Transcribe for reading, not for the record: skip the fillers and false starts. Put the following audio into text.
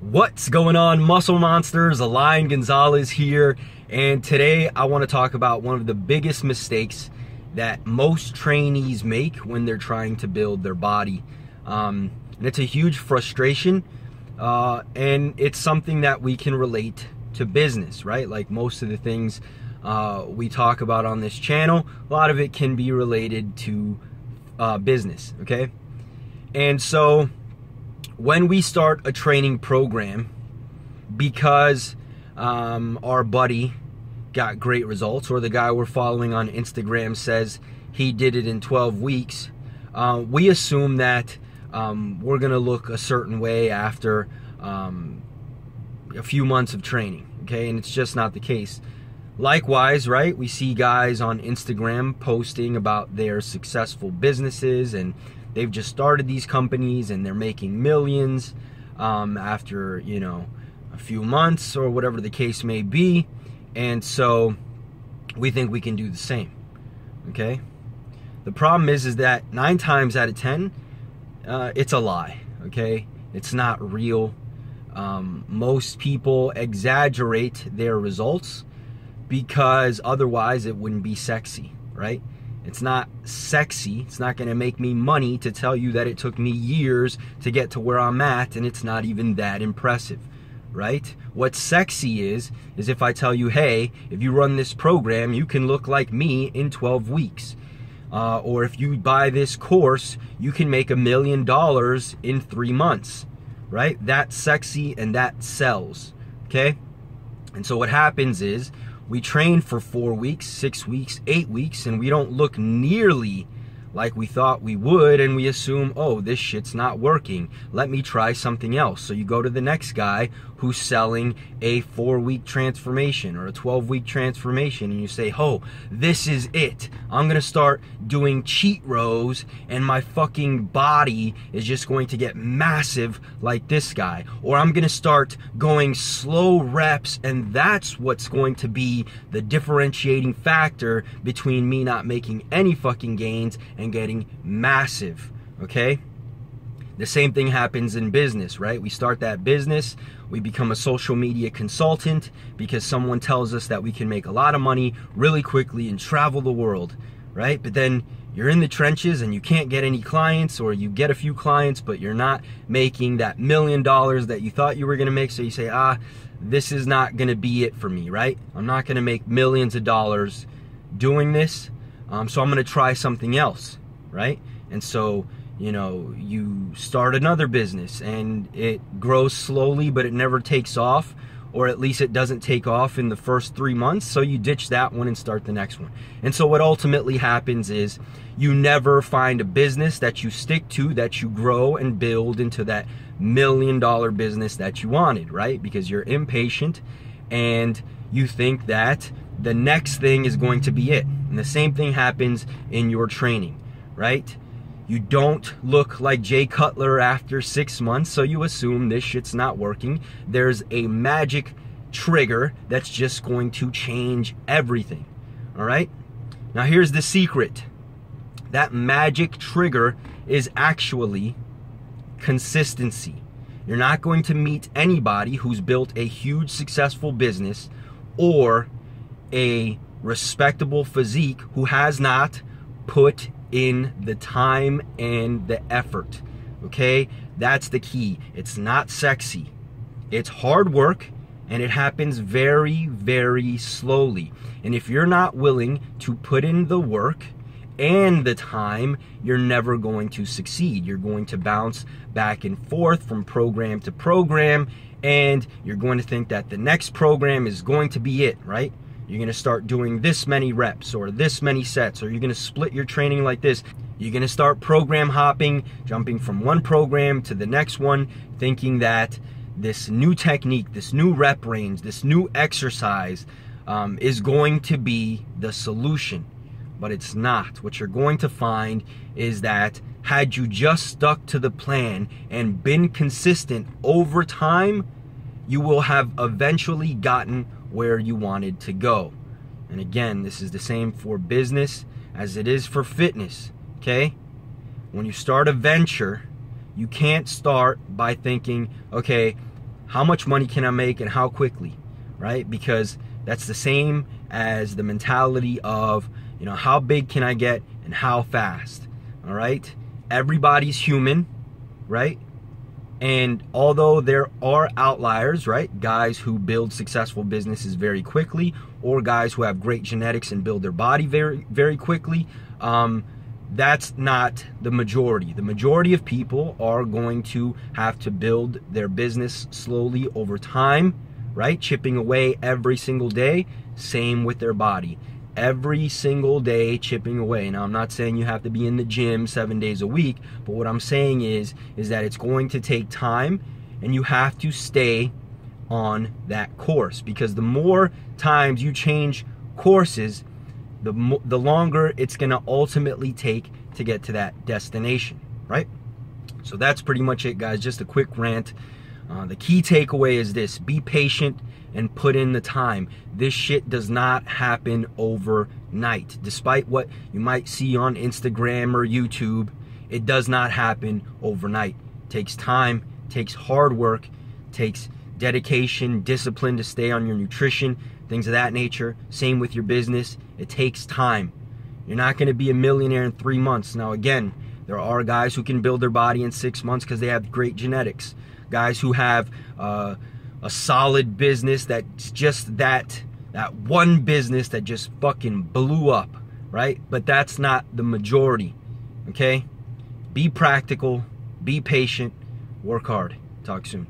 What's going on, muscle monsters? Alain Gonzalez here, and today I want to talk about one of the biggest mistakes that most trainees make when they're trying to build their body. And it's a huge frustration, and it's something that we can relate to business, right? Like most of the things we talk about on this channel, a lot of it can be related to business, okay? And so when we start a training program, because our buddy got great results, or the guy we're following on Instagram says he did it in 12 weeks, we assume that we're gonna look a certain way after a few months of training, okay? And it's just not the case. Likewise, right, we see guys on Instagram posting about their successful businesses, and they've just started these companies and they're making millions after, you know, a few months or whatever the case may be. And so we think we can do the same, okay? The problem is that 9 times out of 10, it's a lie, okay? It's not real. Most people exaggerate their results because otherwise it wouldn't be sexy, right? It's not sexy. It's not going to make me money to tell you that it took me years to get to where I'm at, and it's not even that impressive, right? What's sexy is if I tell you, hey, if you run this program, you can look like me in 12 weeks. Or if you buy this course, you can make $1 million in 3 months, right? That's sexy and that sells, okay? And so what happens is, we train for 4 weeks, 6 weeks, 8 weeks, and we don't look nearly like we thought we would, and we assume, oh, this shit's not working. Let me try something else. So you go to the next guy who's selling a 4-week transformation or a 12-week transformation, and you say, oh, this is it. I'm gonna start doing cheat rows, and my fucking body is just going to get massive like this guy. Or I'm gonna start going slow reps, and that's what's going to be the differentiating factor between me not making any fucking gains and getting massive, okay? The same thing happens in business, right? We start that business, we become a social media consultant because someone tells us that we can make a lot of money really quickly and travel the world, right? But then you're in the trenches and you can't get any clients, or you get a few clients, but you're not making that $1 million that you thought you were gonna make. So you say, this is not gonna be it for me, right? I'm not gonna make millions of dollars doing this, so I'm gonna try something else, right? And so, you know, you start another business and it grows slowly, but it never takes off, or at least it doesn't take off in the first 3 months, so you ditch that one and start the next one. And so what ultimately happens is you never find a business that you stick to, that you grow and build into that $1 million business that you wanted, right? Because you're impatient and you think that the next thing is going to be it. And the same thing happens in your training, right? You don't look like Jay Cutler after 6 months, so you assume this shit's not working. There's a magic trigger that's just going to change everything, all right? Now here's the secret. That magic trigger is actually consistency. You're not going to meet anybody who's built a huge successful business or a respectable physique who has not put in the time and the effort, okay? That's the key. It's not sexy. It's hard work, and it happens very, very slowly. And if you're not willing to put in the work and the time, you're never going to succeed. You're going to bounce back and forth from program to program, and you're going to think that the next program is going to be it, right? You're going to start doing this many reps or this many sets, or you're going to split your training like this. You're going to start program hopping, jumping from one program to the next one, thinking that this new technique, this new rep range, this new exercise is going to be the solution. But it's not. What you're going to find is that had you just stuck to the plan and been consistent over time, you will have eventually gotten where you wanted to go. And again, this is the same for business as it is for fitness, okay? When you start a venture, you can't start by thinking, okay, how much money can I make and how quickly, right? Because that's the same as the mentality of, you know, how big can I get and how fast, all right? Everybody's human, right? And although there are outliers, right? Guys who build successful businesses very quickly, or guys who have great genetics and build their body very, very quickly, that's not the majority. The majority of people are going to have to build their business slowly over time, right? Chipping away every single day. Same with their body. Every single day, chipping away. Now, I'm not saying you have to be in the gym 7 days a week, but what I'm saying is that it's going to take time, and you have to stay on that course, because the more times you change courses, the longer it's going to ultimately take to get to that destination, right? So that's pretty much it, guys. Just a quick rant. The key takeaway is this: be patient and put in the time. This shit does not happen overnight. Despite what you might see on Instagram or YouTube, it does not happen overnight. It takes time, takes hard work, takes dedication, discipline to stay on your nutrition, things of that nature. Same with your business. It takes time. You're not going to be a millionaire in 3 months. Now, again, there are guys who can build their body in 6 months because they have great genetics. Guys who have a solid business that's just that one business that just fucking blew up, right? But that's not the majority, okay? Be practical, be patient, work hard. Talk soon.